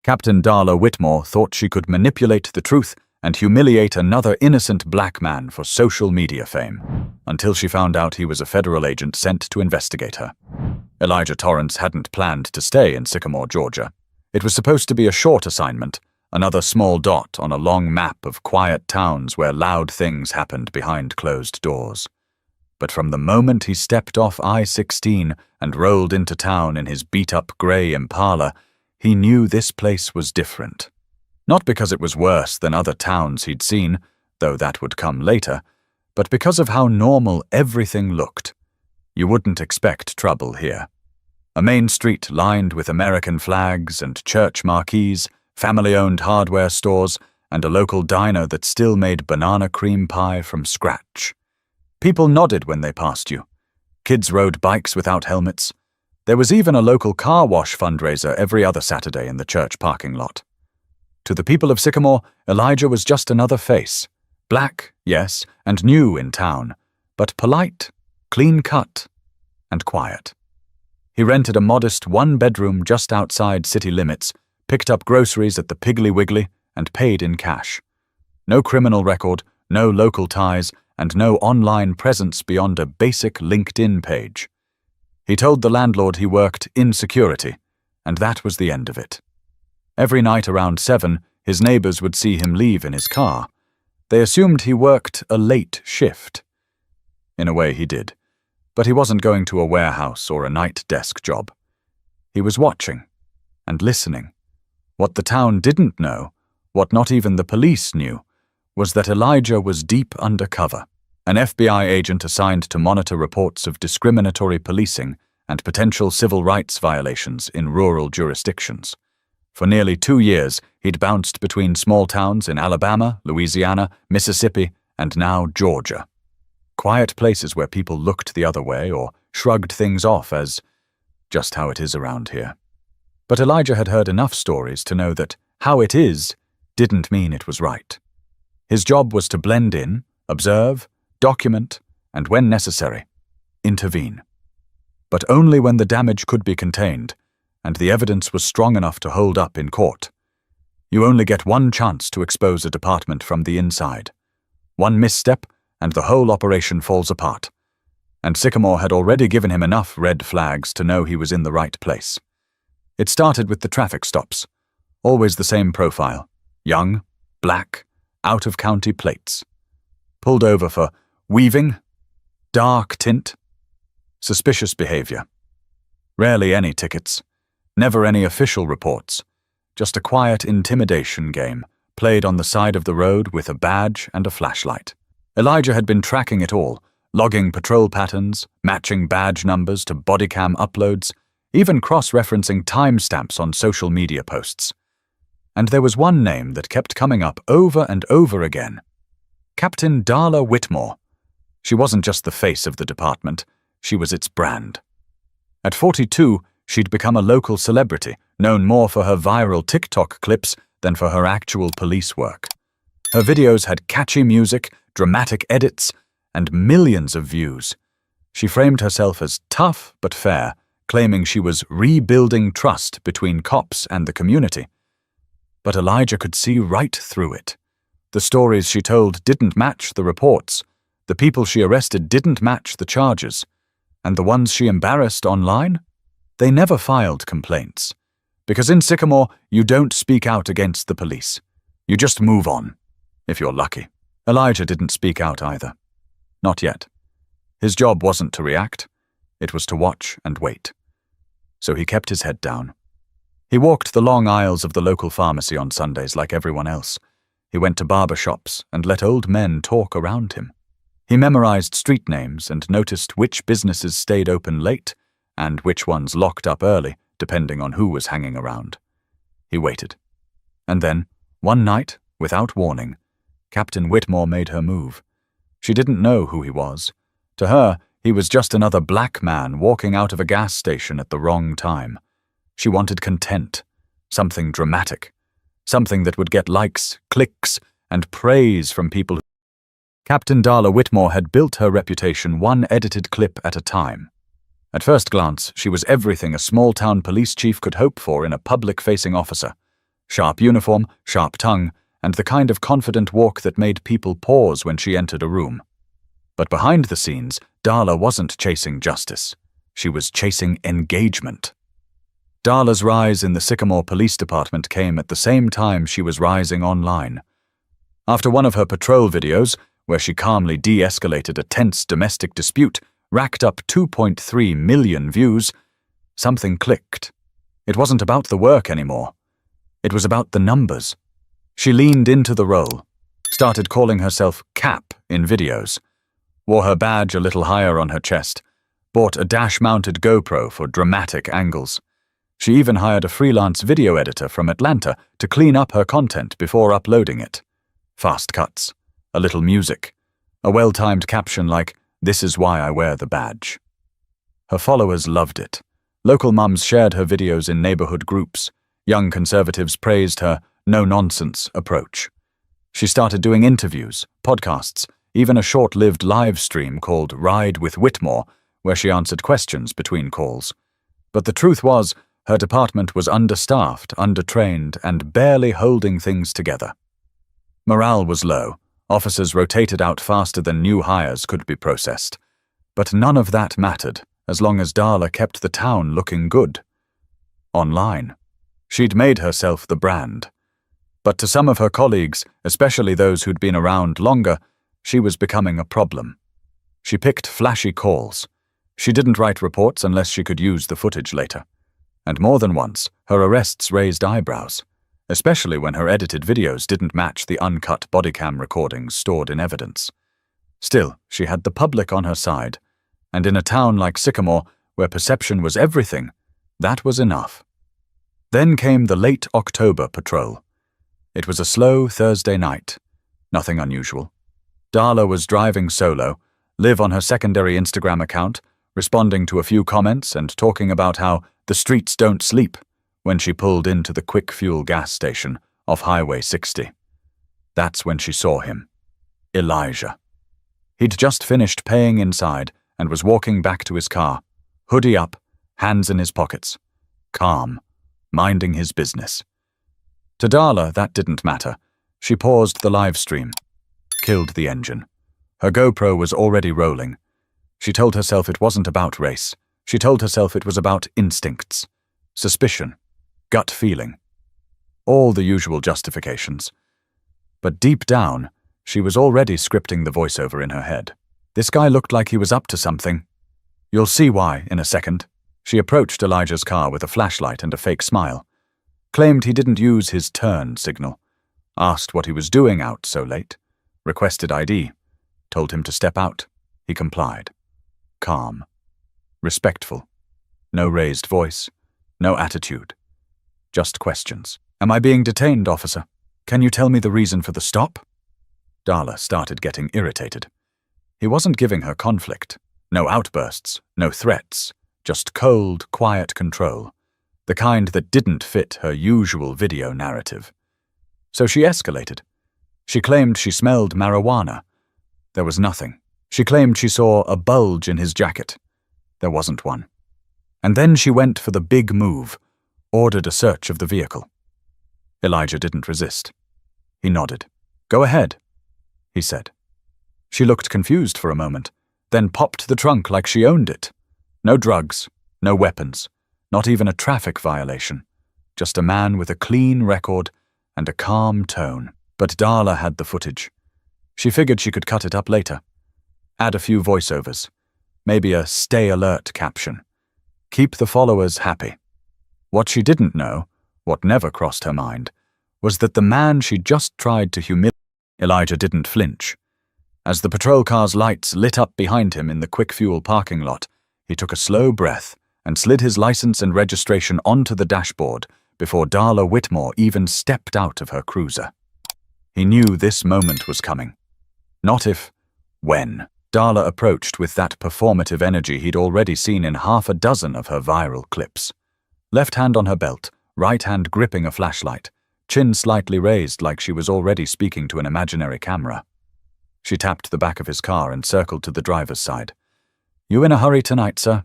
Captain Darla Whitmore thought she could manipulate the truth and humiliate another innocent black man for social media fame, until she found out he was a federal agent sent to investigate her. Elijah Torrance hadn't planned to stay in Sycamore, Georgia. It was supposed to be a short assignment, another small dot on a long map of quiet towns where loud things happened behind closed doors. But from the moment he stepped off I-16 and rolled into town in his beat-up gray Impala, he knew this place was different. Not because it was worse than other towns he'd seen, though that would come later, but because of how normal everything looked. You wouldn't expect trouble here. A main street lined with American flags and church marquees, family-owned hardware stores, and a local diner that still made banana cream pie from scratch. People nodded when they passed you. Kids rode bikes without helmets. There was even a local car wash fundraiser every other Saturday in the church parking lot. To the people of Sycamore, Elijah was just another face. Black, yes, and new in town, but polite, clean-cut, and quiet. He rented a modest one-bedroom just outside city limits, picked up groceries at the Piggly Wiggly, and paid in cash. No criminal record, no local ties, and no online presence beyond a basic LinkedIn page. He told the landlord he worked in security, and that was the end of it. Every night around 7, his neighbors would see him leave in his car. They assumed he worked a late shift. In a way he did, but he wasn't going to a warehouse or a night desk job. He was watching and listening. What the town didn't know, what not even the police knew, was that Elijah was deep undercover, an FBI agent assigned to monitor reports of discriminatory policing and potential civil rights violations in rural jurisdictions. For nearly 2 years, he'd bounced between small towns in Alabama, Louisiana, Mississippi, and now Georgia. Quiet places where people looked the other way or shrugged things off as just how it is around here. But Elijah had heard enough stories to know that how it is didn't mean it was right. His job was to blend in, observe, document, and when necessary, intervene. But only when the damage could be contained, and the evidence was strong enough to hold up in court. You only get one chance to expose a department from the inside. One misstep, and the whole operation falls apart. And Sycamore had already given him enough red flags to know he was in the right place. It started with the traffic stops. Always the same profile. Young, black, out-of-county plates. Pulled over for weaving, dark tint, suspicious behavior. Rarely any tickets. Never any official reports, just a quiet intimidation game, played on the side of the road with a badge and a flashlight. Elijah had been tracking it all, logging patrol patterns, matching badge numbers to bodycam uploads, even cross-referencing timestamps on social media posts. And there was one name that kept coming up over and over again. Captain Darla Whitmore. She wasn't just the face of the department, she was its brand. At 42, she'd become a local celebrity, known more for her viral TikTok clips than for her actual police work. Her videos had catchy music, dramatic edits, and millions of views. She framed herself as tough but fair, claiming she was rebuilding trust between cops and the community. But Elijah could see right through it. The stories she told didn't match the reports. The people she arrested didn't match the charges. And the ones she embarrassed online? They never filed complaints. Because in Sycamore, you don't speak out against the police. You just move on, if you're lucky. Elijah didn't speak out either. Not yet. His job wasn't to react. It was to watch and wait. So he kept his head down. He walked the long aisles of the local pharmacy on Sundays like everyone else. He went to barber shops and let old men talk around him. He memorized street names and noticed which businesses stayed open late and which ones locked up early, depending on who was hanging around. He waited. And then, one night, without warning, Captain Whitmore made her move. She didn't know who he was. To her, he was just another black man walking out of a gas station at the wrong time. She wanted content, something dramatic, something that would get likes, clicks, and praise from people. Captain Darla Whitmore had built her reputation one edited clip at a time. At first glance, she was everything a small-town police chief could hope for in a public-facing officer. Sharp uniform, sharp tongue, and the kind of confident walk that made people pause when she entered a room. But behind the scenes, Darla wasn't chasing justice. She was chasing engagement. Darla's rise in the Sycamore Police Department came at the same time she was rising online. After one of her patrol videos, where she calmly de-escalated a tense domestic dispute, racked up 2.3 million views, something clicked. It wasn't about the work anymore. It was about the numbers. She leaned into the role, started calling herself Cap in videos, wore her badge a little higher on her chest, bought a dash-mounted GoPro for dramatic angles. She even hired a freelance video editor from Atlanta to clean up her content before uploading it. Fast cuts, a little music, a well-timed caption like, "This is why I wear the badge." Her followers loved it. Local mums shared her videos in neighborhood groups. Young conservatives praised her no-nonsense approach. She started doing interviews, podcasts, even a short-lived live stream called Ride with Whitmore, where she answered questions between calls. But the truth was, her department was understaffed, undertrained, and barely holding things together. Morale was low. Officers rotated out faster than new hires could be processed. But none of that mattered, as long as Darla kept the town looking good. Online. She'd made herself the brand. But to some of her colleagues, especially those who'd been around longer, she was becoming a problem. She picked flashy calls. She didn't write reports unless she could use the footage later. And more than once, her arrests raised eyebrows, especially when her edited videos didn't match the uncut bodycam recordings stored in evidence. Still, she had the public on her side, and in a town like Sycamore, where perception was everything, that was enough. Then came the late October patrol. It was a slow Thursday night. Nothing unusual. Darla was driving solo, live on her secondary Instagram account, responding to a few comments and talking about how the streets don't sleep when she pulled into the quick fuel gas station off Highway 60. That's when she saw him. Elijah. He'd just finished paying inside and was walking back to his car, hoodie up, hands in his pockets, calm, minding his business. To Darla, that didn't matter. She paused the live stream, killed the engine. Her GoPro was already rolling. She told herself it wasn't about race. She told herself it was about instincts, suspicion, gut feeling. All the usual justifications. But deep down, she was already scripting the voiceover in her head. This guy looked like he was up to something. You'll see why in a second. She approached Elijah's car with a flashlight and a fake smile. Claimed he didn't use his turn signal. Asked what he was doing out so late. Requested ID. Told him to step out. He complied. Calm. Respectful. No raised voice. No attitude. Just questions. Am I being detained, officer? Can you tell me the reason for the stop? Darla started getting irritated. He wasn't giving her conflict. No outbursts. No threats. Just cold, quiet control. The kind that didn't fit her usual video narrative. So she escalated. She claimed she smelled marijuana. There was nothing. She claimed she saw a bulge in his jacket. There wasn't one. And then she went for the big move, ordered a search of the vehicle. Elijah didn't resist. He nodded. Go ahead, he said. She looked confused for a moment, then popped the trunk like she owned it. No drugs, no weapons, not even a traffic violation. Just a man with a clean record and a calm tone. But Darla had the footage. She figured she could cut it up later. Add a few voiceovers. Maybe a stay alert caption. Keep the followers happy. What she didn't know, what never crossed her mind, was that the man she just tried to humiliate. Elijah didn't flinch. As the patrol car's lights lit up behind him in the quick fuel parking lot, he took a slow breath and slid his license and registration onto the dashboard before Darla Whitmore even stepped out of her cruiser. He knew this moment was coming. Not if, when. Darla approached with that performative energy he'd already seen in half a dozen of her viral clips. Left hand on her belt, right hand gripping a flashlight, chin slightly raised like she was already speaking to an imaginary camera. She tapped the back of his car and circled to the driver's side. You in a hurry tonight, sir?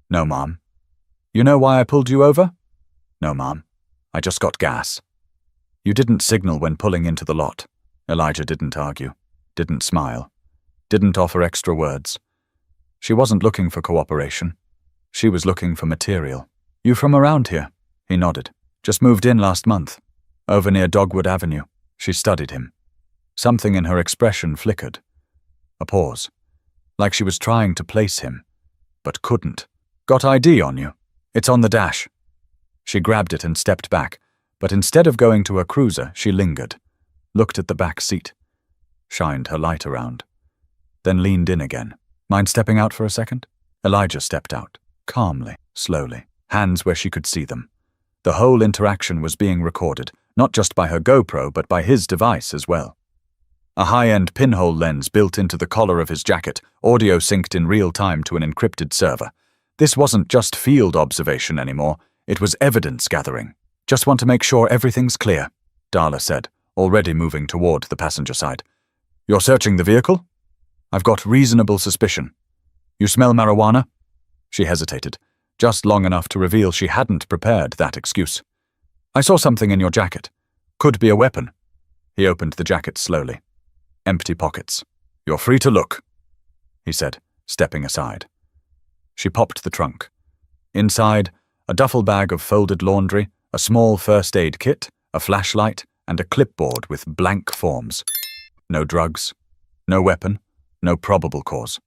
No, ma'am. You know why I pulled you over? No, ma'am. I just got gas. You didn't signal when pulling into the lot. Elijah didn't argue, didn't smile, didn't offer extra words. She wasn't looking for cooperation. She was looking for material. You from around here? He nodded. Just moved in last month. Over near Dogwood Avenue. She studied him. Something in her expression flickered. A pause. Like she was trying to place him, but couldn't. Got ID on you? It's on the dash. She grabbed it and stepped back, but instead of going to her cruiser, she lingered, looked at the back seat, shined her light around, then leaned in again. Mind stepping out for a second? Elijah stepped out, calmly, slowly, hands where she could see them. The whole interaction was being recorded, not just by her GoPro, but by his device as well. A high-end pinhole lens built into the collar of his jacket, audio synced in real time to an encrypted server. This wasn't just field observation anymore, it was evidence gathering. Just want to make sure everything's clear, Darla said, already moving toward the passenger side. You're searching the vehicle? I've got reasonable suspicion. You smell marijuana? She hesitated, just long enough to reveal she hadn't prepared that excuse. I saw something in your jacket. Could be a weapon. He opened the jacket slowly. Empty pockets. You're free to look, he said, stepping aside. She popped the trunk. Inside, a duffel bag of folded laundry, a small first aid kit, a flashlight, and a clipboard with blank forms. No drugs, no weapon, no probable cause.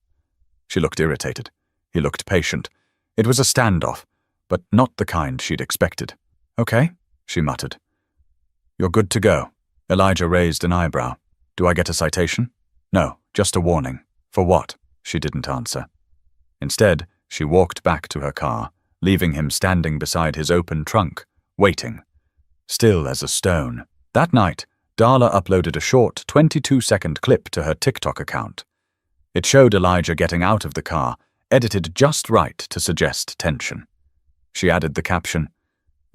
She looked irritated. He looked patient. It was a standoff, but not the kind she'd expected. Okay, she muttered. You're good to go. Elijah raised an eyebrow. Do I get a citation? No, just a warning. For what? She didn't answer. Instead, she walked back to her car, leaving him standing beside his open trunk, waiting, still as a stone. That night, Darla uploaded a short 22-second clip to her TikTok account. It showed Elijah getting out of the car, edited just right to suggest tension. She added the caption,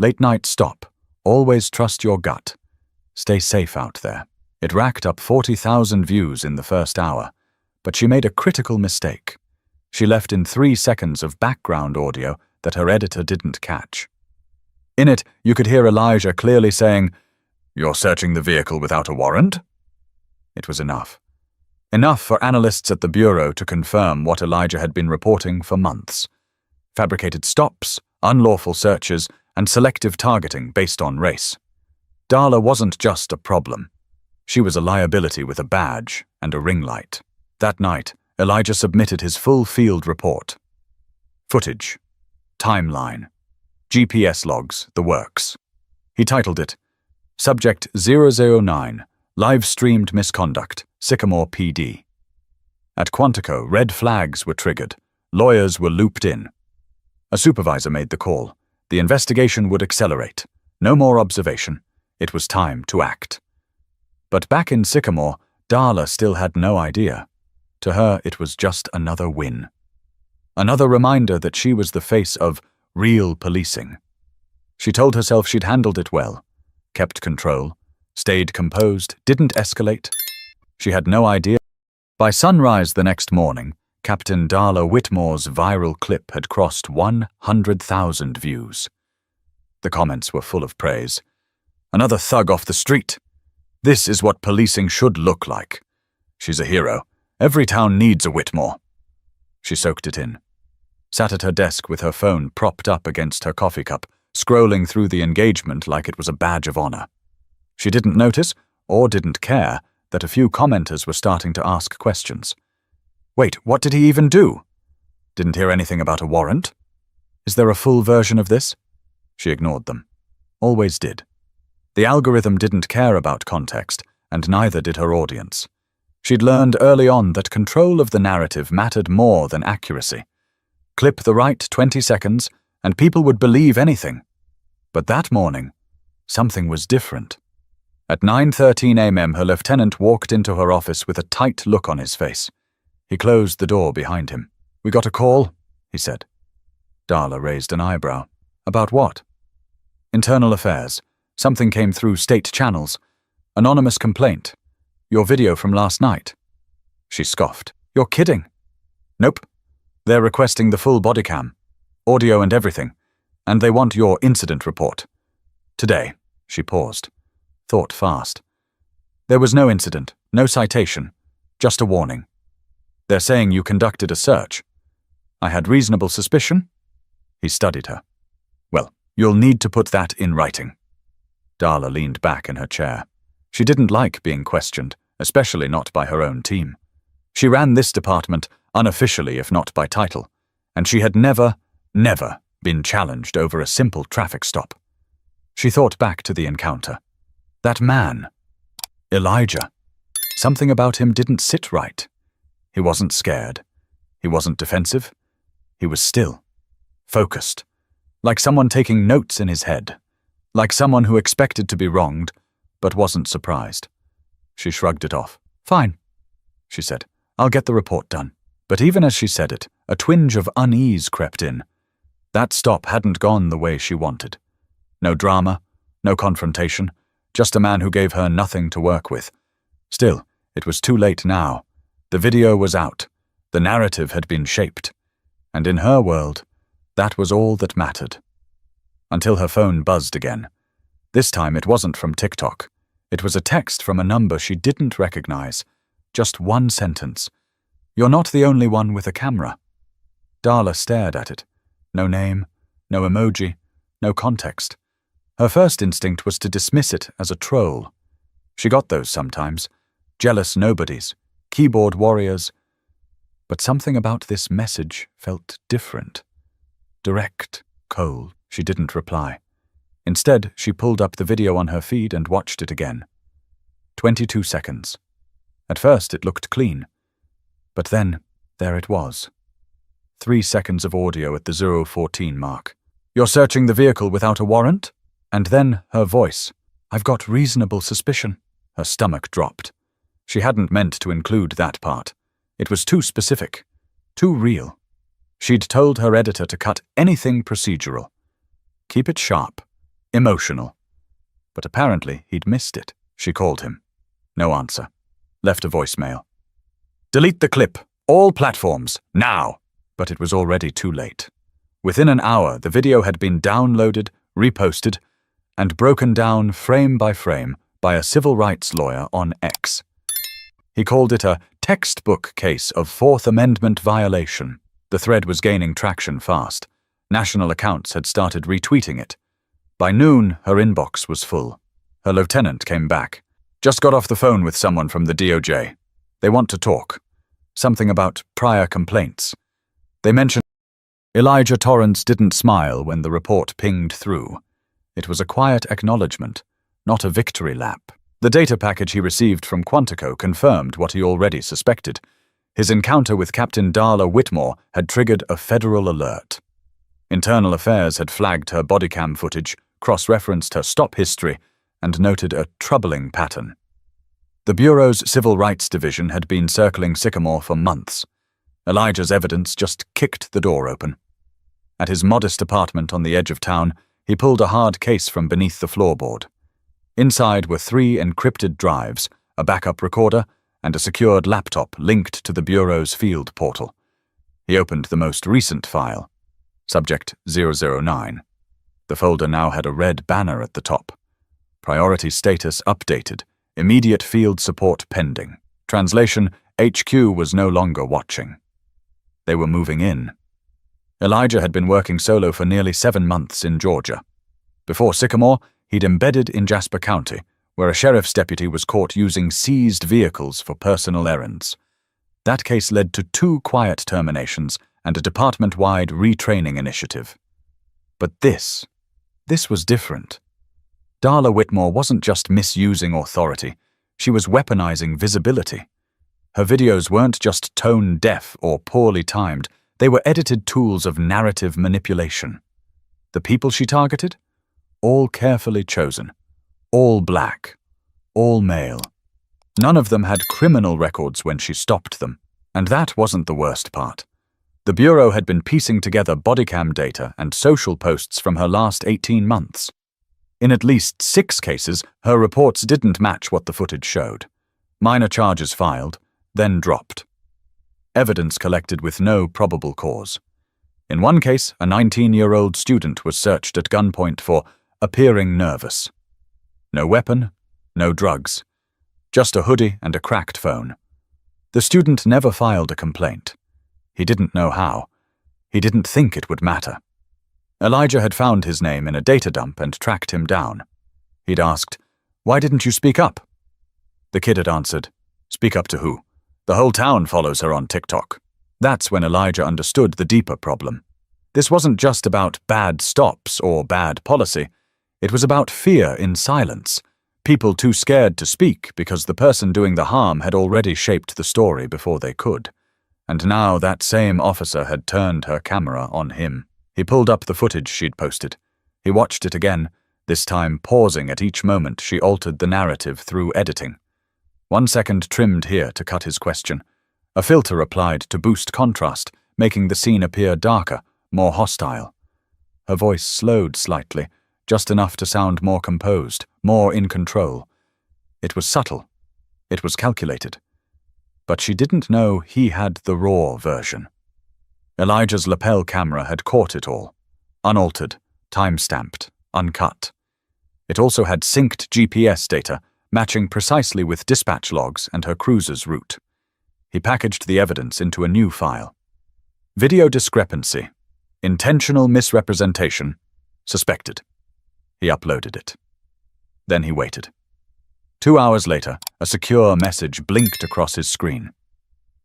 "Late night stop. Always trust your gut. Stay safe out there." It racked up 40,000 views in the first hour, but she made a critical mistake. She left in 3 seconds of background audio that her editor didn't catch. In it, you could hear Elijah clearly saying, "You're searching the vehicle without a warrant?" It was enough. Enough for analysts at the Bureau to confirm what Elijah had been reporting for months. Fabricated stops, unlawful searches, and selective targeting based on race. Darla wasn't just a problem. She was a liability with a badge and a ring light. That night, Elijah submitted his full field report. Footage, timeline, GPS logs, the works. He titled it, Subject 009, Live-Streamed Misconduct, Sycamore PD. At Quantico, red flags were triggered. Lawyers were looped in. A supervisor made the call. The investigation would accelerate. No more observation. It was time to act. But back in Sycamore, Darla still had no idea. To her, it was just another win. Another reminder that she was the face of real policing. She told herself she'd handled it well, kept control, stayed composed, didn't escalate. She had no idea. By sunrise the next morning, Captain Darla Whitmore's viral clip had crossed 100,000 views. The comments were full of praise. Another thug off the street. This is what policing should look like. She's a hero. Every town needs a Whitmore. She soaked it in. Sat at her desk with her phone propped up against her coffee cup, scrolling through the engagement like it was a badge of honor. She didn't notice, or didn't care, that a few commenters were starting to ask questions. Wait, what did he even do? Didn't hear anything about a warrant? Is there a full version of this? She ignored them. Always did. The algorithm didn't care about context, and neither did her audience. She'd learned early on that control of the narrative mattered more than accuracy. Clip the right 20 seconds, and people would believe anything. But that morning, something was different. At 9:13 a.m., her lieutenant walked into her office with a tight look on his face. He closed the door behind him. "We got a call," he said. Darla raised an eyebrow. "About what?" "Internal affairs. Something came through state channels. Anonymous complaint. Your video from last night." She scoffed. "You're kidding." "Nope. They're requesting the full body cam. Audio and everything. And they want your incident report. Today." She paused. thought fast. There was no incident, no citation, just a warning. They're saying you conducted a search. I had reasonable suspicion. He studied her. Well, you'll need to put that in writing. Darla leaned back in her chair. She didn't like being questioned, especially not by her own team. She ran this department unofficially, if not by title, and she had never been challenged over a simple traffic stop. She thought back to the encounter. That man, Elijah, something about him didn't sit right. He wasn't scared. He wasn't defensive. He was still, focused, like someone taking notes in his head, like someone who expected to be wronged, but wasn't surprised. She shrugged it off. Fine, she said. I'll get the report done. But even as she said it, a twinge of unease crept in. That stop hadn't gone the way she wanted. No drama, no confrontation, just a man who gave her nothing to work with. Still, it was too late now. The video was out. The narrative had been shaped. And in her world, that was all that mattered. Until her phone buzzed again. This time it wasn't from TikTok. It was a text from a number she didn't recognize. Just one sentence. You're not the only one with a camera. Darla stared at it. No name, no emoji, no context. Her first instinct was to dismiss it as a troll. She got those sometimes. Jealous nobodies, keyboard warriors. But something about this message felt different. Direct, cold. She didn't reply. Instead, she pulled up the video on her feed and watched it again. 22 seconds. At first, it looked clean. But then, there it was. 3 seconds of audio at the 0:14 mark. You're searching the vehicle without a warrant? And then her voice. I've got reasonable suspicion. Her stomach dropped. She hadn't meant to include that part. It was too specific, too real. She'd told her editor to cut anything procedural. Keep it sharp, emotional. But apparently he'd missed it. She called him. No answer. Left a voicemail. Delete the clip. All platforms. Now. But it was already too late. Within an hour, the video had been downloaded, reposted, and broken down frame by frame by a civil rights lawyer on X. He called it a textbook case of Fourth Amendment violation. The thread was gaining traction fast. National accounts had started retweeting it. By noon, her inbox was full. Her lieutenant came back. Just got off the phone with someone from the DOJ. They want to talk. Something about prior complaints. They mentioned Elijah Torrance didn't smile when the report pinged through. It was a quiet acknowledgement, not a victory lap. The data package he received from Quantico confirmed what he already suspected. His encounter with Captain Darla Whitmore had triggered a federal alert. Internal Affairs had flagged her bodycam footage, cross-referenced her stop history, and noted a troubling pattern. The Bureau's Civil Rights Division had been circling Sycamore for months. Elijah's evidence just kicked the door open. At his modest apartment on the edge of town, he pulled a hard case from beneath the floorboard. Inside were 3 encrypted drives, a backup recorder, and a secured laptop linked to the Bureau's field portal. He opened the most recent file, Subject 009. The folder now had a red banner at the top. Priority status updated. Immediate field support pending. Translation: HQ was no longer watching. They were moving in. Elijah had been working solo for nearly 7 months in Georgia. Before Sycamore, he'd embedded in Jasper County, where a sheriff's deputy was caught using seized vehicles for personal errands. That case led to 2 quiet terminations and a department-wide retraining initiative. But this was different. Darla Whitmore wasn't just misusing authority, she was weaponizing visibility. Her videos weren't just tone-deaf or poorly timed, they were edited tools of narrative manipulation. The people she targeted? All carefully chosen. All black. All male. None of them had criminal records when she stopped them. And that wasn't the worst part. The Bureau had been piecing together bodycam data and social posts from her last 18 months. In at least 6 cases, her reports didn't match what the footage showed. Minor charges filed, then dropped. Evidence collected with no probable cause. In one case, a 19-year-old student was searched at gunpoint for appearing nervous. No weapon, No drugs. Just a hoodie and a cracked phone. The student never filed a complaint. He didn't know how. He didn't think it would matter. Elijah had found his name in a data dump and tracked him down. He'd asked, "Why didn't you speak up?" The kid had answered, "Speak up to who? The whole town follows her on TikTok." That's when Elijah understood the deeper problem. This wasn't just about bad stops or bad policy. It was about fear in silence. People too scared to speak because the person doing the harm had already shaped the story before they could. And now that same officer had turned her camera on him. He pulled up the footage she'd posted. He watched it again, this time pausing at each moment she altered the narrative through editing. 1 second trimmed here to cut his question. A filter applied to boost contrast, making the scene appear darker, more hostile. Her voice slowed slightly, just enough to sound more composed, more in control. It was subtle. It was calculated. But she didn't know he had the raw version. Elijah's lapel camera had caught it all. Unaltered, time-stamped, uncut. It also had synced GPS data, matching precisely with dispatch logs and her cruiser's route. He packaged the evidence into a new file. Video discrepancy. Intentional misrepresentation. Suspected. He uploaded it. Then he waited. 2 hours later, a secure message blinked across his screen.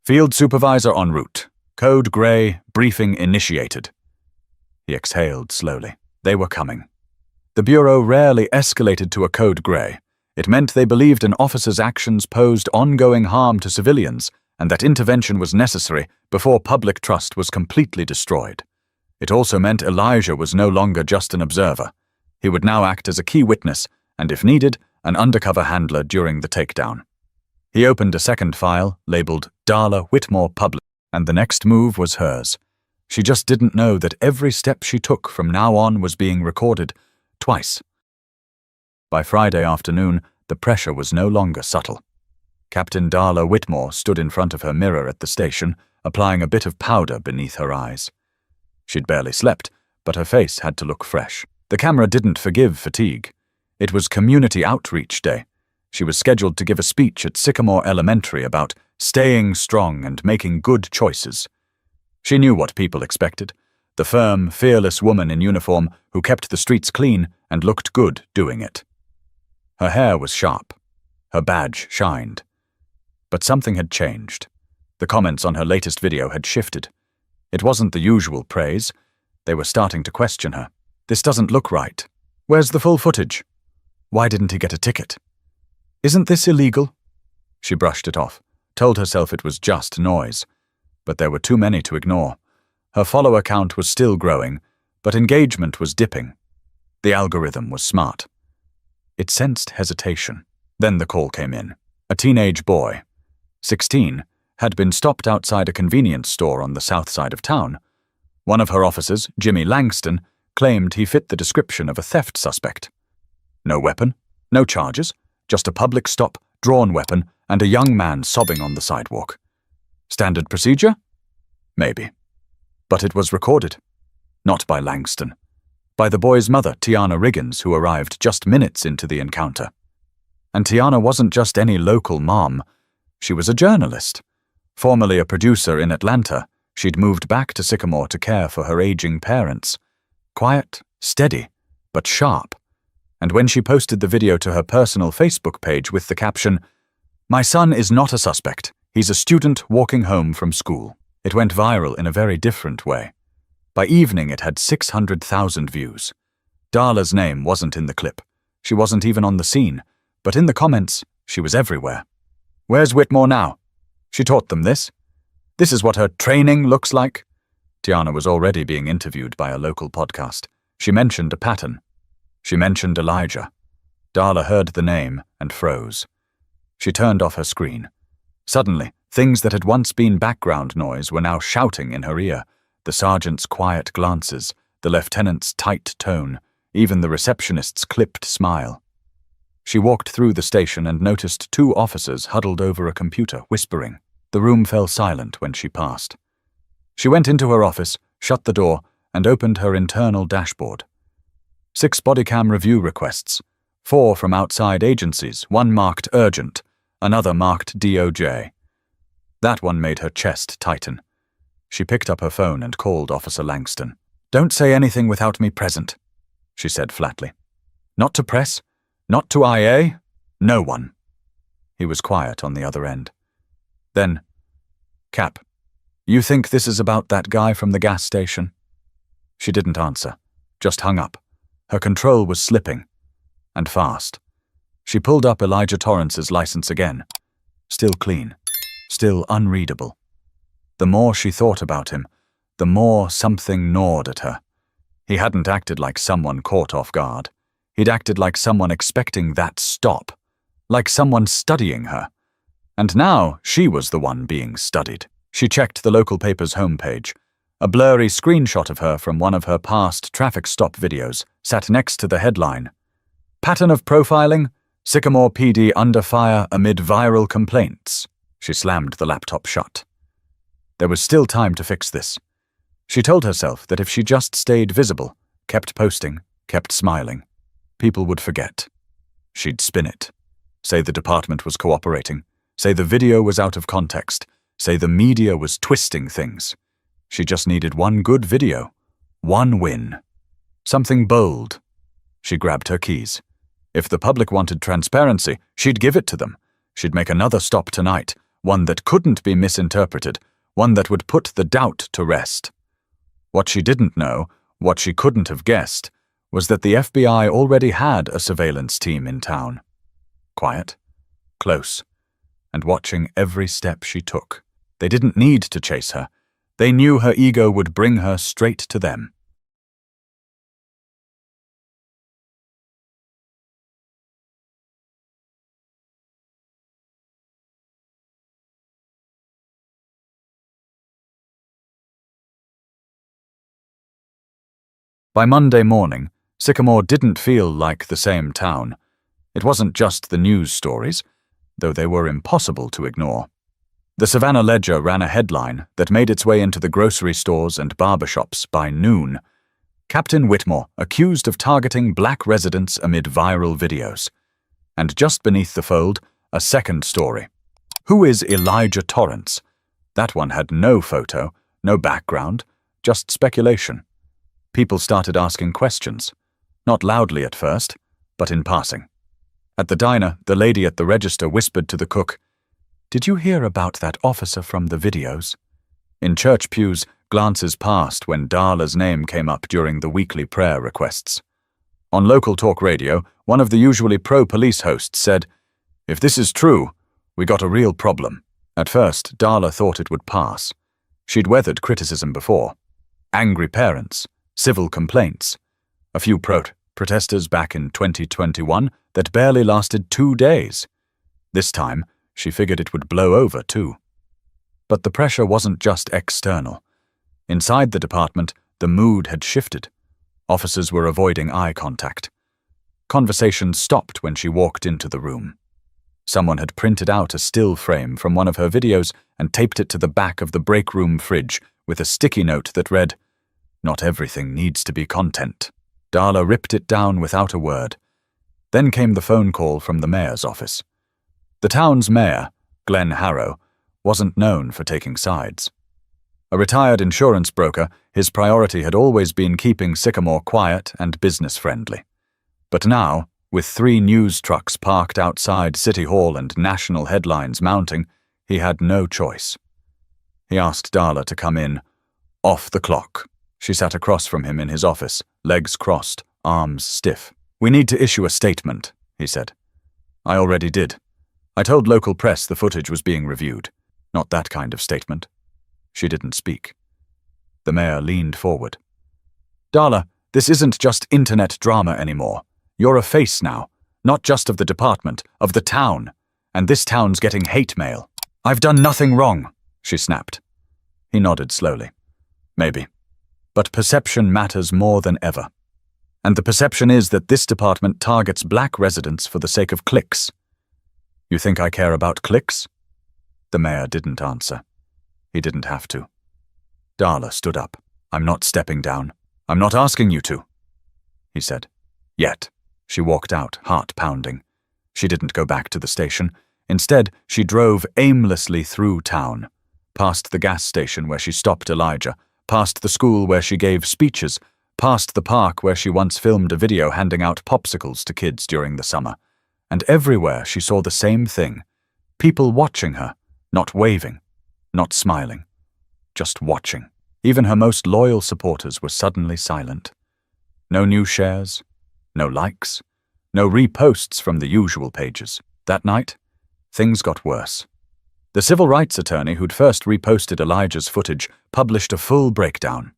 Field supervisor en route. Code Gray, briefing initiated. He exhaled slowly. They were coming. The Bureau rarely escalated to a Code Gray. It meant they believed an officer's actions posed ongoing harm to civilians and that intervention was necessary before public trust was completely destroyed. It also meant Elijah was no longer just an observer. He would now act as a key witness and, if needed, an undercover handler during the takedown. He opened a second file, labeled Darla Whitmore Public, and the next move was hers. She just didn't know that every step she took from now on was being recorded, twice. By Friday afternoon, the pressure was no longer subtle. Captain Darla Whitmore stood in front of her mirror at the station, applying a bit of powder beneath her eyes. She'd barely slept, but her face had to look fresh. The camera didn't forgive fatigue. It was Community Outreach Day. She was scheduled to give a speech at Sycamore Elementary about staying strong and making good choices. She knew what people expected. The firm, fearless woman in uniform who kept the streets clean and looked good doing it. Her hair was sharp. Her badge shined. But something had changed. The comments on her latest video had shifted. It wasn't the usual praise. They were starting to question her. This doesn't look right. Where's the full footage? Why didn't he get a ticket? Isn't this illegal? She brushed it off, told herself it was just noise. But there were too many to ignore. Her follower count was still growing, but engagement was dipping. The algorithm was smart. It sensed hesitation. Then the call came in. A teenage boy, 16, had been stopped outside a convenience store on the south side of town. One of her officers, Jimmy Langston, claimed he fit the description of a theft suspect. No weapon, no charges, just a public stop, drawn weapon, and a young man sobbing on the sidewalk. Standard procedure? Maybe. But it was recorded. Not by Langston. By the boy's mother, Tiana Riggins, who arrived just minutes into the encounter. And Tiana wasn't just any local mom. She was a journalist. Formerly a producer in Atlanta, she'd moved back to Sycamore to care for her aging parents. Quiet, steady, but sharp. And when she posted the video to her personal Facebook page with the caption, "My son is not a suspect. He's a student walking home from school," it went viral in a very different way. By evening, it had 600,000 views. Darla's name wasn't in the clip. She wasn't even on the scene. But in the comments, she was everywhere. Where's Whitmore now? She taught them this. This is what her training looks like. Tiana was already being interviewed by a local podcast. She mentioned a pattern. She mentioned Elijah. Darla heard the name and froze. She turned off her screen. Suddenly, things that had once been background noise were now shouting in her ear. The sergeant's quiet glances, the lieutenant's tight tone, even the receptionist's clipped smile. She walked through the station and noticed 2 officers huddled over a computer, whispering. The room fell silent when she passed. She went into her office, shut the door, and opened her internal dashboard. 6 bodycam review requests, 4 from outside agencies, one marked urgent, another marked DOJ. That one made her chest tighten. She picked up her phone and called Officer Langston. "Don't say anything without me present," she said flatly. "Not to press, not to IA, no one." He was quiet on the other end. Then, "Cap, you think this is about that guy from the gas station?" She didn't answer, just hung up. Her control was slipping, and fast. She pulled up Elijah Torrance's license again. Still clean, still unreadable. The more she thought about him, the more something gnawed at her. He hadn't acted like someone caught off guard. He'd acted like someone expecting that stop, like someone studying her. And now she was the one being studied. She checked the local paper's homepage. A blurry screenshot of her from one of her past traffic stop videos sat next to the headline. "Pattern of profiling? Sycamore PD under fire amid viral complaints." She slammed the laptop shut. There was still time to fix this. She told herself that if she just stayed visible, kept posting, kept smiling, people would forget. She'd spin it. Say the department was cooperating. Say the video was out of context. Say the media was twisting things. She just needed one good video. One win. Something bold. She grabbed her keys. If the public wanted transparency, she'd give it to them. She'd make another stop tonight, one that couldn't be misinterpreted, one that would put the doubt to rest. What she didn't know, what she couldn't have guessed, was that the FBI already had a surveillance team in town. Quiet, close, and watching every step she took. They didn't need to chase her. They knew her ego would bring her straight to them. By Monday morning, Sycamore didn't feel like the same town. It wasn't just the news stories, though they were impossible to ignore. The Savannah Ledger ran a headline that made its way into the grocery stores and barbershops by noon. Captain Whitmore accused of targeting black residents amid viral videos. And just beneath the fold, a second story. Who is Elijah Torrance? That one had no photo, no background, just speculation. People started asking questions. Not loudly at first, but in passing. At the diner, the lady at the register whispered to the cook, "Did you hear about that officer from the videos?" In church pews, glances passed when Darla's name came up during the weekly prayer requests. On local talk radio, one of the usually pro-police hosts said, "If this is true, we got a real problem." At first, Darla thought it would pass. She'd weathered criticism before. Angry parents, civil complaints, a few protesters back in 2021 that barely lasted 2 days. This time, she figured it would blow over too. But the pressure wasn't just external. Inside the department, the mood had shifted. Officers were avoiding eye contact. Conversations stopped when she walked into the room. Someone had printed out a still frame from one of her videos and taped it to the back of the break room fridge with a sticky note that read, "Not everything needs to be content." Darla ripped it down without a word. Then came the phone call from the mayor's office. The town's mayor, Glenn Harrow, wasn't known for taking sides. A retired insurance broker, his priority had always been keeping Sycamore quiet and business-friendly. But now, with 3 news trucks parked outside City Hall and national headlines mounting, he had no choice. He asked Darla to come in, off the clock. She sat across from him in his office, legs crossed, arms stiff. "We need to issue a statement," he said. "I already did. I told local press the footage was being reviewed. Not that kind of statement." She didn't speak. The mayor leaned forward. "Darla, this isn't just internet drama anymore. You're a face now, not just of the department, of the town. And this town's getting hate mail." "I've done nothing wrong," she snapped. He nodded slowly. "Maybe. But perception matters more than ever. And the perception is that this department targets black residents for the sake of clicks." "You think I care about clicks?" The mayor didn't answer. He didn't have to. Darla stood up. "I'm not stepping down. I'm not asking you to," he said. "Yet." She walked out, heart pounding. She didn't go back to the station. Instead, she drove aimlessly through town, past the gas station where she stopped Elijah, past the school where she gave speeches, past the park where she once filmed a video handing out popsicles to kids during the summer. And everywhere she saw the same thing. People watching her, not waving, not smiling, just watching. Even her most loyal supporters were suddenly silent. No new shares, no likes, no reposts from the usual pages. That night, things got worse. The civil rights attorney who'd first reposted Elijah's footage published a full breakdown.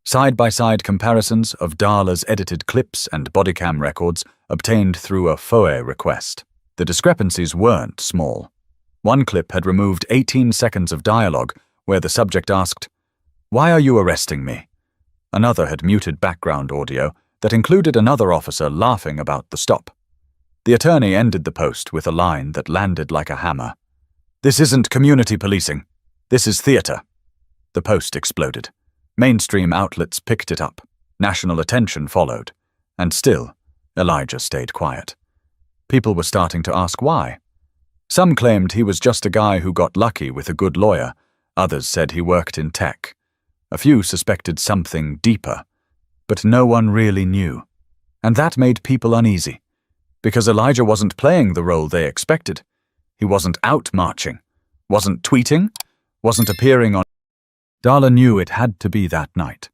Side-by-side comparisons of Darla's edited clips and bodycam records obtained through a FOIA request. The discrepancies weren't small. One clip had removed 18 seconds of dialogue where the subject asked, "Why are you arresting me?" Another had muted background audio that included another officer laughing about the stop. The attorney ended the post with a line that landed like a hammer. "This isn't community policing. This is theater." The post exploded. Mainstream outlets picked it up. National attention followed. And still, Elijah stayed quiet. People were starting to ask why. Some claimed he was just a guy who got lucky with a good lawyer. Others said he worked in tech. A few suspected something deeper. But no one really knew. And that made people uneasy. Because Elijah wasn't playing the role they expected. He wasn't out marching, wasn't tweeting, wasn't appearing on. Darla knew it had to be that night.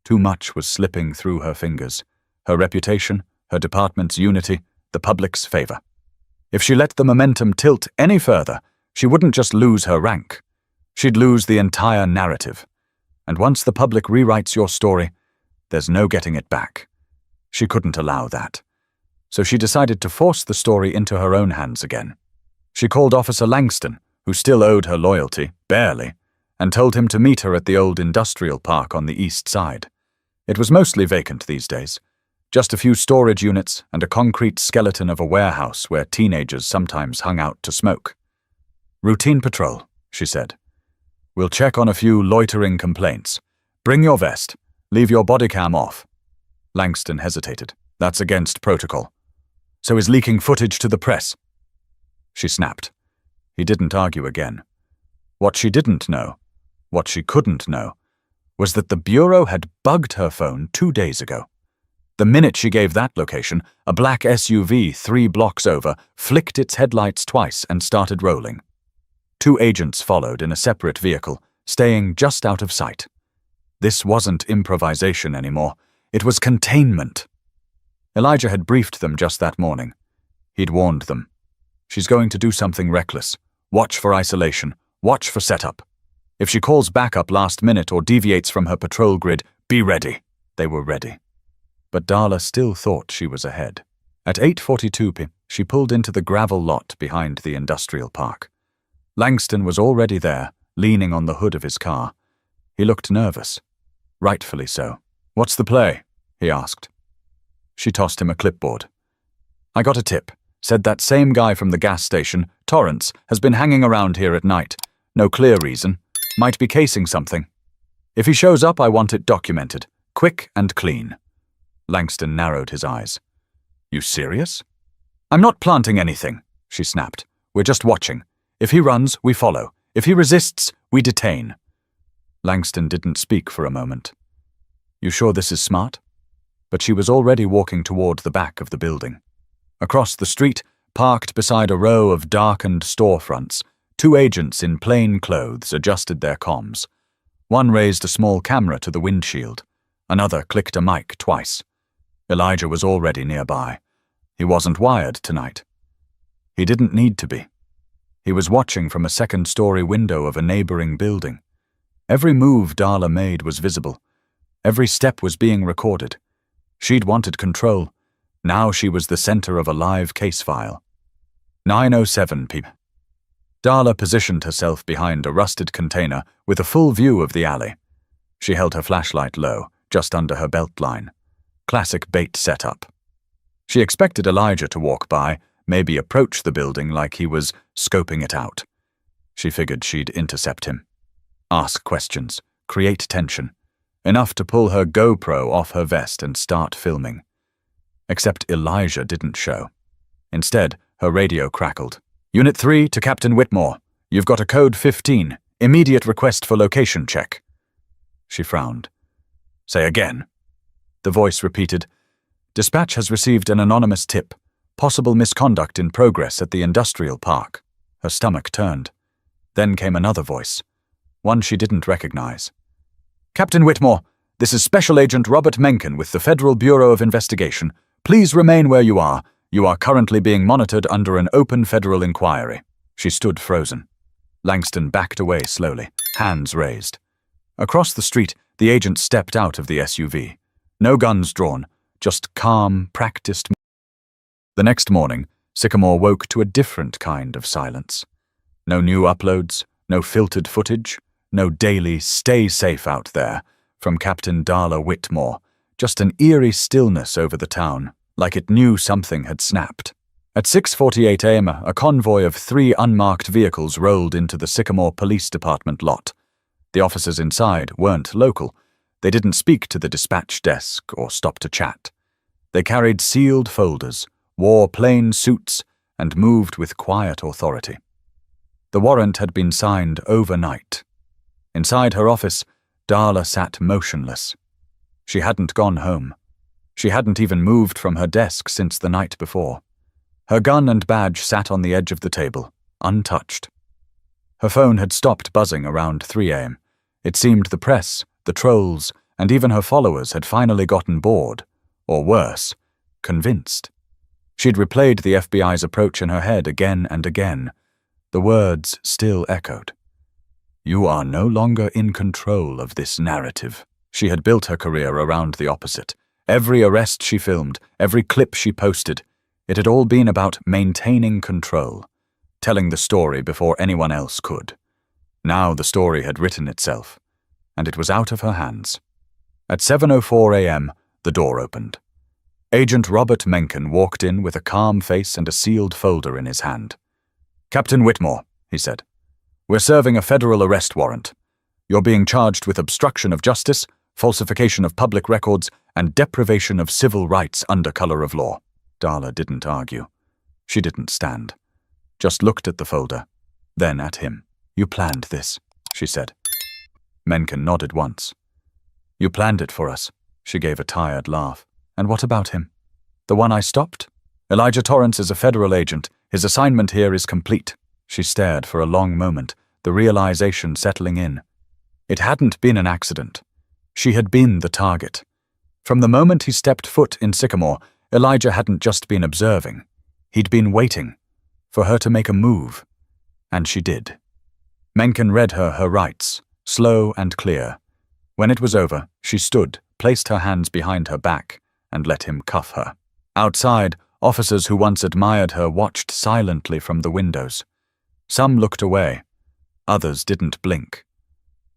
Too much was slipping through her fingers. Her reputation, her department's unity, the public's favor. If she let the momentum tilt any further, she wouldn't just lose her rank. She'd lose the entire narrative. And once the public rewrites your story, there's no getting it back. She couldn't allow that. So she decided to force the story into her own hands again. She called Officer Langston, who still owed her loyalty, barely, and told him to meet her at the old industrial park on the east side. It was mostly vacant these days. Just a few storage units and a concrete skeleton of a warehouse where teenagers sometimes hung out to smoke. "Routine patrol," she said. "We'll check on a few loitering complaints. Bring your vest. Leave your bodycam off." Langston hesitated. "That's against protocol." "So is leaking footage to the press?" She snapped. He didn't argue again. What she didn't know, what she couldn't know, was that the Bureau had bugged her phone 2 days ago. The minute she gave that location, a black SUV 3 blocks over flicked its headlights twice and started rolling. 2 agents followed in a separate vehicle, staying just out of sight. This wasn't improvisation anymore. It was containment. Elijah had briefed them just that morning. He'd warned them. She's going to do something reckless. Watch for isolation. Watch for setup. If she calls backup last minute or deviates from her patrol grid, be ready. They were ready. But Darla still thought she was ahead. At 8:42 p.m., she pulled into the gravel lot behind the industrial park. Langston was already there, leaning on the hood of his car. He looked nervous. Rightfully so. "What's the play?" he asked. She tossed him a clipboard. "I got a tip. Said that same guy from the gas station, Torrance, has been hanging around here at night. No clear reason. Might be casing something. If he shows up, I want it documented. Quick and clean." Langston narrowed his eyes. "You serious?" "I'm not planting anything," she snapped. "We're just watching. If he runs, we follow. If he resists, we detain." Langston didn't speak for a moment. "You sure this is smart?" But she was already walking toward the back of the building. Across the street, parked beside a row of darkened storefronts, 2 agents in plain clothes adjusted their comms. One raised a small camera to the windshield. Another clicked a mic twice. Elijah was already nearby. He wasn't wired tonight. He didn't need to be. He was watching from a second-story window of a neighboring building. Every move Darla made was visible. Every step was being recorded. She'd wanted control. Now she was the center of a live case file. 9:07 p.m. Darla positioned herself behind a rusted container with a full view of the alley. She held her flashlight low, just under her belt line. Classic bait setup. She expected Elijah to walk by, maybe approach the building like he was scoping it out. She figured she'd intercept him. Ask questions, create tension. Enough to pull her GoPro off her vest and start filming. Except Elijah didn't show. Instead, her radio crackled. Unit 3 to Captain Whitmore. You've got a code 15. Immediate request for location check. She frowned. Say again. The voice repeated. Dispatch has received an anonymous tip. Possible misconduct in progress at the industrial park. Her stomach turned. Then came another voice. One she didn't recognize. Captain Whitmore, this is Special Agent Robert Mencken with the Federal Bureau of Investigation. Please remain where you are. You are currently being monitored under an open federal inquiry. She stood frozen. Langston backed away slowly, hands raised. Across the street, the agent stepped out of the SUV. No guns drawn, just calm, practiced. The next morning, Sycamore woke to a different kind of silence. No new uploads, no filtered footage, no daily "stay safe out there" from Captain Darla Whitmore, just an eerie stillness over the town, like it knew something had snapped. At 6:48 a.m., a convoy of 3 unmarked vehicles rolled into the Sycamore Police Department lot. The officers inside weren't local. They didn't speak to the dispatch desk or stop to chat. They carried sealed folders, wore plain suits, and moved with quiet authority. The warrant had been signed overnight. Inside her office, Darla sat motionless. She hadn't gone home. She hadn't even moved from her desk since the night before. Her gun and badge sat on the edge of the table, untouched. Her phone had stopped buzzing around 3 a.m. It seemed the press, the trolls, and even her followers had finally gotten bored, or worse, convinced. She'd replayed the FBI's approach in her head again and again. The words still echoed. You are no longer in control of this narrative. She had built her career around the opposite. Every arrest she filmed, every clip she posted, it had all been about maintaining control, telling the story before anyone else could. Now the story had written itself, and it was out of her hands. At 7:04 a.m., the door opened. Agent Robert Mencken walked in with a calm face and a sealed folder in his hand. Captain Whitmore, he said, we're serving a federal arrest warrant. You're being charged with obstruction of justice, falsification of public records, and deprivation of civil rights under color of law. Darla didn't argue. She didn't stand. Just looked at the folder, then at him. You planned this, she said. Mencken nodded once. You planned it for us. She gave a tired laugh. And what about him? The one I stopped? Elijah Torrance is a federal agent. His assignment here is complete. She stared for a long moment, the realization settling in. It hadn't been an accident. She had been the target. From the moment he stepped foot in Sycamore, Elijah hadn't just been observing. He'd been waiting for her to make a move. And she did. Mencken read her rights, slow and clear. When it was over, she stood, placed her hands behind her back, and let him cuff her. Outside, officers who once admired her watched silently from the windows. Some looked away. Others didn't blink.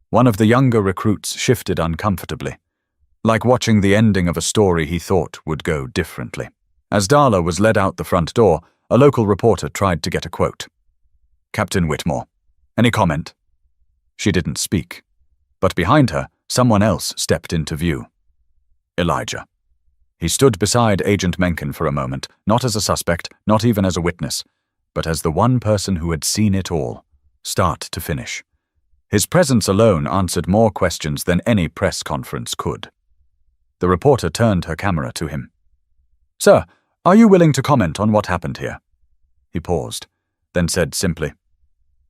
One of the younger recruits shifted uncomfortably, like watching the ending of a story he thought would go differently. As Darla was led out the front door, a local reporter tried to get a quote. Captain Whitmore, any comment? She didn't speak, but behind her, someone else stepped into view. Elijah. He stood beside Agent Mencken for a moment, not as a suspect, not even as a witness, but as the one person who had seen it all, start to finish. His presence alone answered more questions than any press conference could. The reporter turned her camera to him. Sir, are you willing to comment on what happened here? He paused, then said simply,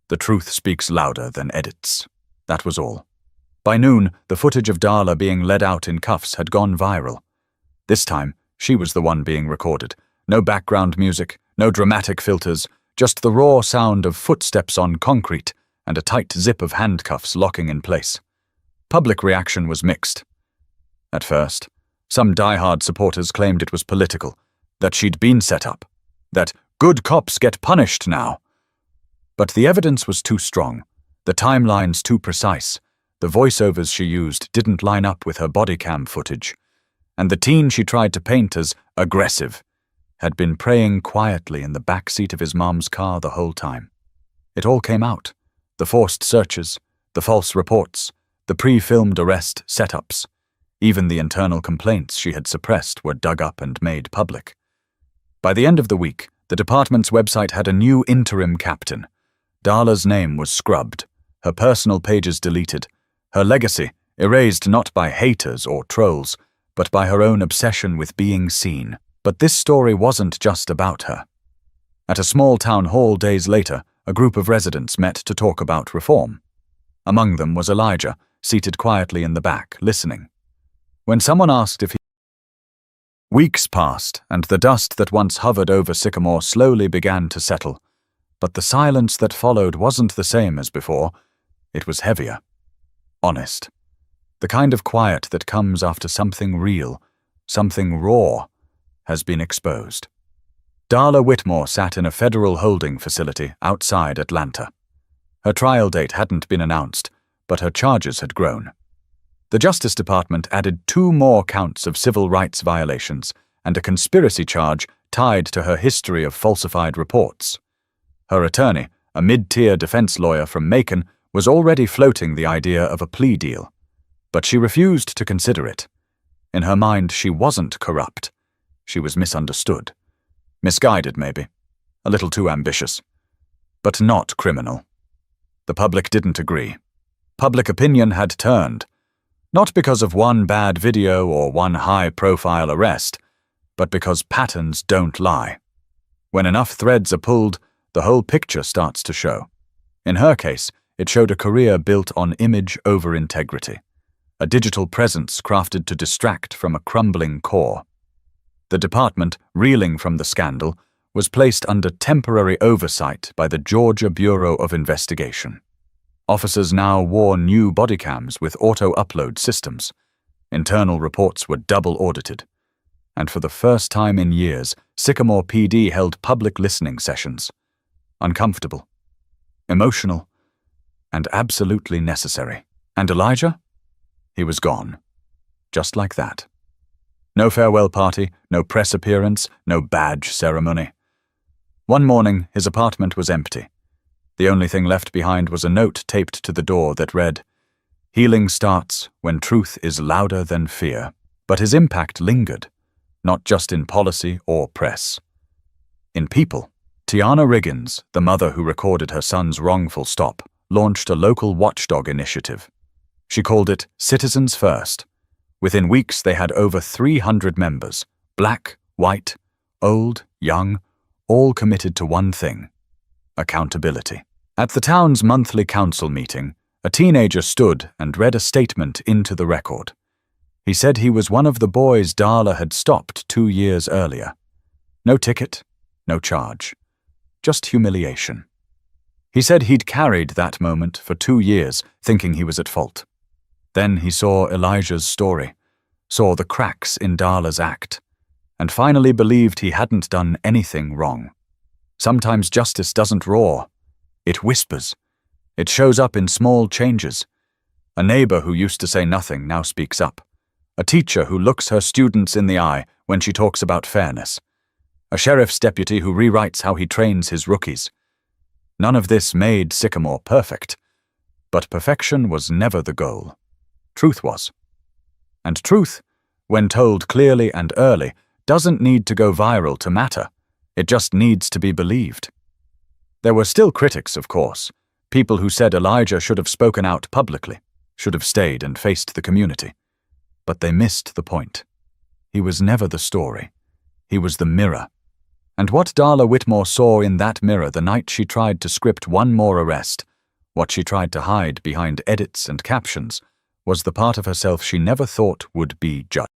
The truth speaks louder than edits. That was all. By noon, the footage of Darla being led out in cuffs had gone viral. This time, she was the one being recorded. No background music, no dramatic filters, just the raw sound of footsteps on concrete and a tight zip of handcuffs locking in place. Public reaction was mixed. At first, some diehard supporters claimed it was political, that she'd been set up, that good cops get punished now. But the evidence was too strong, the timelines too precise, the voiceovers she used didn't line up with her body cam footage, and the teen she tried to paint as aggressive had been praying quietly in the back seat of his mom's car the whole time. It all came out. The forced searches, the false reports, the pre-filmed arrest setups. Even the internal complaints she had suppressed were dug up and made public. By the end of the week, the department's website had a new interim captain. Darla's name was scrubbed, her personal pages deleted, her legacy erased not by haters or trolls, but by her own obsession with being seen. But this story wasn't just about her. At a small town hall days later, a group of residents met to talk about reform. Among them was Elijah, seated quietly in the back, listening. When someone asked if he... Weeks passed, and the dust that once hovered over Sycamore slowly began to settle. But the silence that followed wasn't the same as before. It was heavier. Honest. The kind of quiet that comes after something real, something raw, has been exposed. Darla Whitmore sat in a federal holding facility outside Atlanta. Her trial date hadn't been announced, but her charges had grown. The Justice Department added 2 more counts of civil rights violations and a conspiracy charge tied to her history of falsified reports. Her attorney, a mid-tier defense lawyer from Macon, was already floating the idea of a plea deal. But she refused to consider it. In her mind, she wasn't corrupt. She was misunderstood. Misguided, maybe. A little too ambitious. But not criminal. The public didn't agree. Public opinion had turned. Not because of one bad video or one high-profile arrest, but because patterns don't lie. When enough threads are pulled, the whole picture starts to show. In her case, it showed a career built on image over integrity, a digital presence crafted to distract from a crumbling core. The department, reeling from the scandal, was placed under temporary oversight by the Georgia Bureau of Investigation. Officers now wore new body cams with auto-upload systems. Internal reports were double audited. And for the first time in years, Sycamore PD held public listening sessions. Uncomfortable, emotional, and absolutely necessary. And Elijah? He was gone. Just like that. No farewell party, no press appearance, no badge ceremony. One morning, his apartment was empty. The only thing left behind was a note taped to the door that read, "Healing starts when truth is louder than fear." But his impact lingered, not just in policy or press. In people. Tiana Riggins, the mother who recorded her son's wrongful stop, launched a local watchdog initiative. She called it Citizens First. Within weeks, they had over 300 members, black, white, old, young, all committed to one thing: accountability. At the town's monthly council meeting, a teenager stood and read a statement into the record. He said he was one of the boys Darla had stopped 2 years earlier. No ticket, no charge. Just humiliation. He said he'd carried that moment for 2 years, thinking he was at fault. Then he saw Elijah's story, saw the cracks in Darla's act, and finally believed he hadn't done anything wrong. Sometimes justice doesn't roar. It whispers. It shows up in small changes. A neighbor who used to say nothing now speaks up. A teacher who looks her students in the eye when she talks about fairness. A sheriff's deputy who rewrites how he trains his rookies. None of this made Sycamore perfect, but perfection was never the goal. Truth was. And truth, when told clearly and early, doesn't need to go viral to matter. It just needs to be believed. There were still critics, of course, people who said Elijah should have spoken out publicly, should have stayed and faced the community. But they missed the point. He was never the story. He was the mirror. And what Darla Whitmore saw in that mirror the night she tried to script one more arrest, what she tried to hide behind edits and captions, was the part of herself she never thought would be judged.